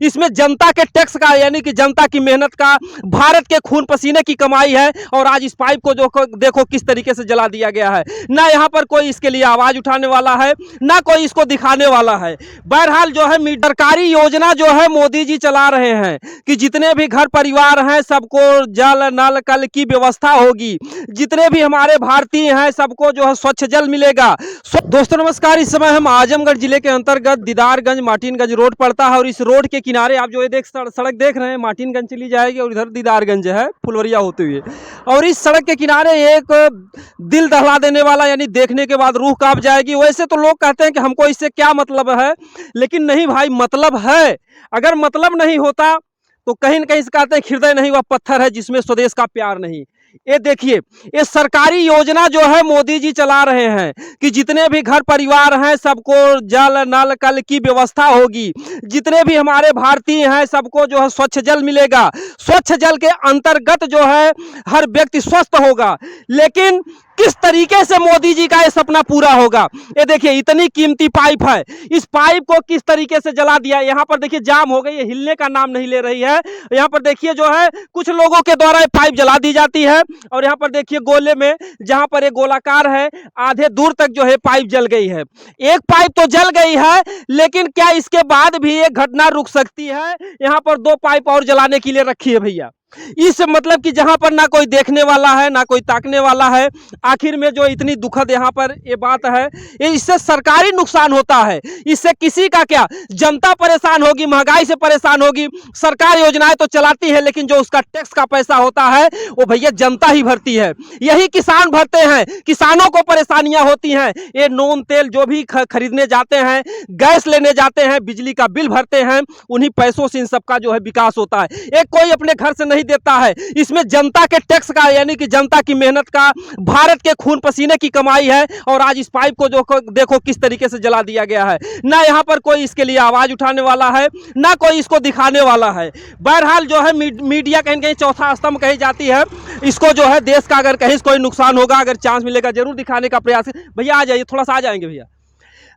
इसमें जनता के टैक्स का यानी कि जनता की मेहनत का, भारत के खून पसीने की कमाई है। और आज इस पाइप को जो देखो किस तरीके से जला दिया गया है। ना यहाँ पर कोई इसके लिए आवाज उठाने वाला है, ना कोई इसको दिखाने वाला है। बहरहाल जो है सरकारी योजना जो है मोदी जी चला रहे हैं कि जितने भी घर परिवार हैं सबको जल नल कल की व्यवस्था होगी, जितने भी हमारे भारतीय हैं सबको जो है स्वच्छ जल मिलेगा। दोस्तों नमस्कार, इस समय हम आजमगढ़ जिले के अंतर्गत दीदारगंज मार्टिनगंज रोड पड़ता है और इस रोड के किनारे आप जो ये सड़क देख रहे हैं मार्टिनगंज चली जाएगी और इधर दीदारगंज है फुलवरिया होते हुए। और इस सड़क के किनारे एक दिल दहला देने वाला यानी देखने के बाद रूह कांप जाएगी। वैसे तो लोग कहते हैं कि हमको इससे क्या मतलब है, लेकिन नहीं भाई, मतलब है। अगर मतलब नहीं होता तो कहीं न कहीं से कहते हैं हृदय नहीं वह पत्थर है जिसमें स्वदेश का प्यार नहीं। ये देखिए, ये सरकारी योजना जो है मोदी जी चला रहे हैं कि जितने भी घर परिवार हैं सबको जल नल कल की व्यवस्था होगी, जितने भी हमारे भारतीय हैं सबको जो है स्वच्छ जल मिलेगा। स्वच्छ जल के अंतर्गत जो है हर व्यक्ति स्वस्थ होगा। लेकिन किस तरीके से मोदी जी का ये सपना पूरा होगा? ये देखिए, इतनी कीमती पाइप है, इस पाइप को किस तरीके से जला दिया। यहाँ पर देखिए जाम हो गई, ये हिलने का नाम नहीं ले रही है। यहाँ पर देखिए जो है कुछ लोगों के द्वारा ये पाइप जला दी जाती है। और यहाँ पर देखिए गोले में जहाँ पर ये गोलाकार है आधे दूर तक जो है पाइप जल गई है। एक पाइप तो जल गई है, लेकिन क्या इसके बाद भी ये घटना रुक सकती है? यहाँ पर 2 पाइप और जलाने के लिए रखी है भैया। इस मतलब कि जहां पर ना कोई देखने वाला है ना कोई ताकने वाला है। आखिर में जो इतनी दुखद यहां पर ये बात है, इससे सरकारी नुकसान होता है। इससे किसी का क्या, जनता परेशान होगी, महंगाई से परेशान होगी। सरकार योजनाएं तो चलाती है, लेकिन जो उसका टैक्स का पैसा होता है वो भैया जनता ही भरती है। यही किसान भरते हैं, किसानों को परेशानियां होती हैं। ये नून तेल जो भी खरीदने जाते हैं, गैस लेने जाते हैं, बिजली का बिल भरते हैं, उन्हीं पैसों से इन सबका जो है विकास होता है। एक कोई अपने घर से नहीं देता है। इसमें जनता के टैक्स का यानी कि जनता की मेहनत का, भारत के खून पसीने की कमाई है। और आज इस पाइप को जो देखो किस तरीके से जला दिया गया है। ना यहाँ पर कोई इसके लिए आवाज उठाने वाला है, ना कोई इसको दिखाने वाला है। बहरहाल जो है मीडिया कहीं कहीं चौथा स्तंभ कही जाती है। इसको जो है देश का अगर कहीं कोई नुकसान होगा, अगर चांस मिलेगा जरूर दिखाने का प्रयास। भैया आ जाइए, थोड़ा सा आ जाएंगे भैया।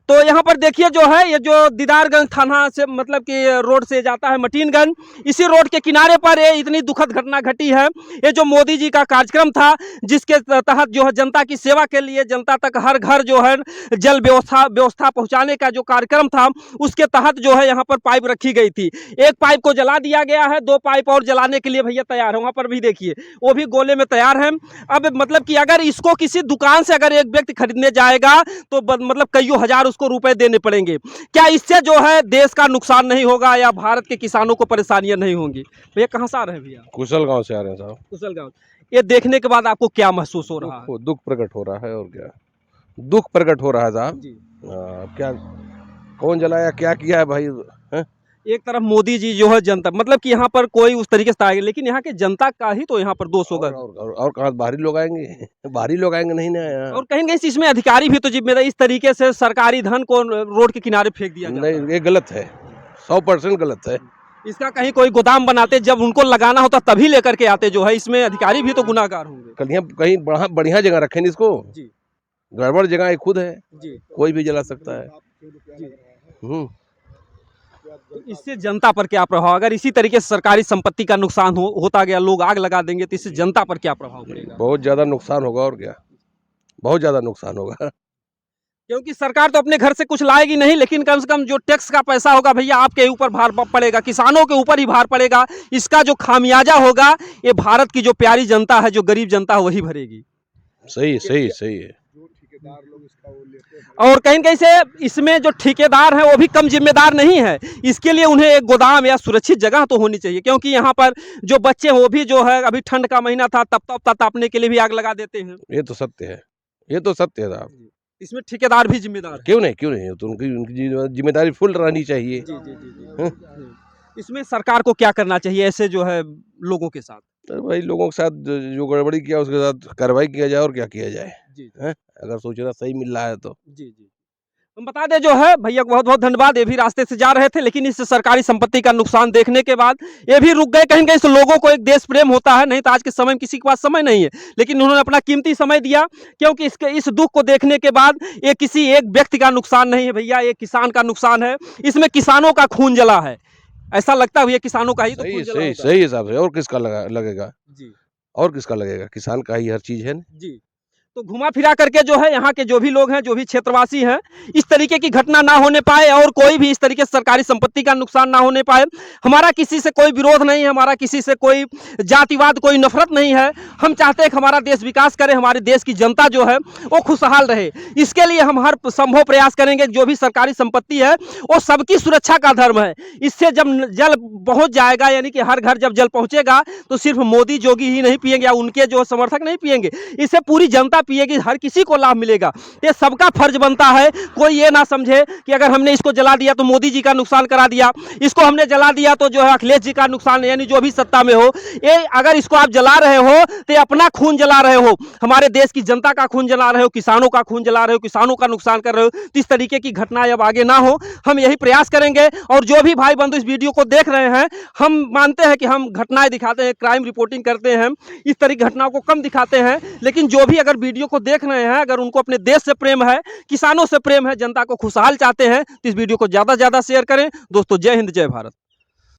तो यहाँ पर देखिए जो है ये जो दीदारगंज थाना से मतलब कि रोड से जाता है मटीनगंज, इसी रोड के किनारे पर ये इतनी दुखद घटना घटी है। ये जो मोदी जी का कार्यक्रम था जिसके तहत जो है जनता की सेवा के लिए जनता तक हर घर जो है जल व्यवस्था पहुँचाने का जो कार्यक्रम था, उसके तहत जो है यहाँ पर पाइप रखी गई थी। एक पाइप को जला दिया गया है, 2 पाइप और जलाने के लिए भैया तैयार है। वहाँ पर भी देखिए वो भी गोले में तैयार है। अब मतलब कि अगर इसको किसी दुकान से अगर एक व्यक्ति खरीदने जाएगा तो मतलब कईयों हजार को रुपए देने पड़ेंगे। क्या इससे जो है देश का नुकसान नहीं होगा या भारत के किसानों को परेशानियां नहीं होंगी? भैया कहां से आ रहे हैं भैया? कुशल गांव से आ रहे हैं साहब। कुशल गांव। ये देखने के बाद आपको क्या महसूस हो रहा है? दुख प्रकट हो रहा है। और क्या दुख प्रकट हो रहा है साहब जी। क्या कौन जलाया, क्या किया है भाई है? एक तरफ मोदी जी जो है जनता मतलब कि यहाँ पर कोई उस तरीके से आएगा, लेकिन यहाँ के जनता का ही तो यहाँ पर दोष होगा। और कहाँ बाहरी लोग आएंगे? बाहरी लोग आएंगे नहीं ना। और कहीं कहीं इसमें अधिकारी भी तो जिम्मेदार, इस तरीके से सरकारी धन को रोड के किनारे फेंक दिया जाता है। नहीं, ये गलत है, 100% गलत है। इसका कहीं कोई गोदाम बनाते, जब उनको लगाना होता तभी लेकर के आते जो है, इसमें अधिकारी भी तो गुनाहगार होंगे। कहीं बढ़िया जगह रखें इसको जी। गड़बड़ जगह खुद है जी, कोई भी जला सकता है। तो इससे जनता पर क्या प्रभाव? अगर इसी तरीके से सरकारी संपत्ति का नुकसान होता गया, लोग आग लगा देंगे, तो इससे जनता पर क्या प्रभाव पड़ेगा? बहुत ज्यादा नुकसान होगा। और क्या, बहुत ज्यादा नुकसान होगा। क्योंकि सरकार तो अपने घर से कुछ लाएगी नहीं, लेकिन कम से कम जो टैक्स का पैसा होगा भैया आपके ऊपर भार पड़ेगा, किसानों के ऊपर ही भार पड़ेगा। इसका जो खामियाजा होगा ये भारत की जो प्यारी जनता है, जो गरीब जनता है, वही भरेगी। सही सही सही है। और कहीं कहीं से इसमें जो ठेकेदार हैं वो भी कम जिम्मेदार नहीं है। इसके लिए उन्हें एक गोदाम या सुरक्षित जगह तो होनी चाहिए, क्योंकि यहाँ पर जो बच्चे हैं वो भी जो है, अभी ठंड का महीना था तब तापने के लिए भी आग लगा देते हैं। ये तो सत्य है, ये तो सत्य है साहब। इसमें ठेकेदार भी जिम्मेदार है। क्यों नहीं, तो उनकी जिम्मेदारी फुल रहनी चाहिए। इसमें सरकार को क्या करना चाहिए ऐसे जो है लोगों के साथ? तो भाई लोगों के साथ जो गड़बड़ी किया उसके साथ कार्रवाई किया जाए, और क्या किया जाए है? अगर सोचना सही मिल रहा है तो जी। हम बता दें जो है भैया को बहुत बहुत धन्यवाद। ये भी रास्ते से जा रहे थे, लेकिन इस सरकारी संपत्ति का नुकसान देखने के बाद ये भी रुक गए। कहीं कहीं से लोगों को एक देश प्रेम होता है, नहीं तो आज के समय में किसी के पास समय नहीं है, लेकिन उन्होंने अपना कीमती समय दिया, क्योंकि इस दुख को देखने के बाद ये किसी एक व्यक्ति का नुकसान नहीं है भैया, ये किसान का नुकसान है। इसमें किसानों का खून जला है। ऐसा लगता हुआ किसानों का ही तो सही खून जला सही होगा। सही हिसाब से, और किसका लगेगा? जी और किसका लगेगा? किसान का ही हर चीज है ना। जी। तो घुमा फिरा करके जो है यहाँ के जो भी लोग हैं, जो भी क्षेत्रवासी हैं, इस तरीके की घटना ना होने पाए और कोई भी इस तरीके से सरकारी संपत्ति का नुकसान ना होने पाए। हमारा किसी से कोई विरोध नहीं है, हमारा किसी से कोई जातिवाद, कोई नफरत नहीं है। हम चाहते हैं कि हमारा देश विकास करे, हमारे देश की जनता जो है वो खुशहाल रहे। इसके लिए हम हर संभव प्रयास करेंगे। जो भी सरकारी संपत्ति है वो सबकी सुरक्षा का धर्म है। इससे जब जल पहुँच जाएगा, यानी कि हर घर जब जल पहुँचेगा, तो सिर्फ मोदी जोगी ही नहीं पिएंगे या उनके जो समर्थक नहीं पिएंगे, इससे पूरी जनता पिएगी, हर किसी को लाभ मिलेगा। ये सबका फर्ज बनता है। कोई ये ना समझे कि अगर हमने इसको जला दिया तो मोदी जी का नुकसान करा दिया, इसको हमने जला दिया तो जो है अखिलेश जी का नुकसान, यानी जो भी सत्ता में हो। ये अगर इसको आप जला रहे हो तो ये अपना खून जला रहे हो, हमारे देश की जनता का खून जला रहे हो, किसानों का खून जला रहे हो, किसानों का नुकसान कर रहे हो। तो इस तरीके की घटनाएं अब आगे ना हो, हम यही प्रयास करेंगे। और जो भी भाई बंधु इस वीडियो को देख रहे हैं, हम मानते हैं कि हम घटनाएं दिखाते हैं, क्राइम रिपोर्टिंग करते हैं, इस तरह की घटनाओं को कम दिखाते हैं। लेकिन जो भी अगर वीडियो को देख रहे हैं, अगर उनको अपने देश से प्रेम है, किसानों से प्रेम है, जनता को खुशहाल चाहते हैं, तो इस वीडियो को ज़्यादा से ज़्यादा शेयर करें। दोस्तों, जय हिंद, जय भारत।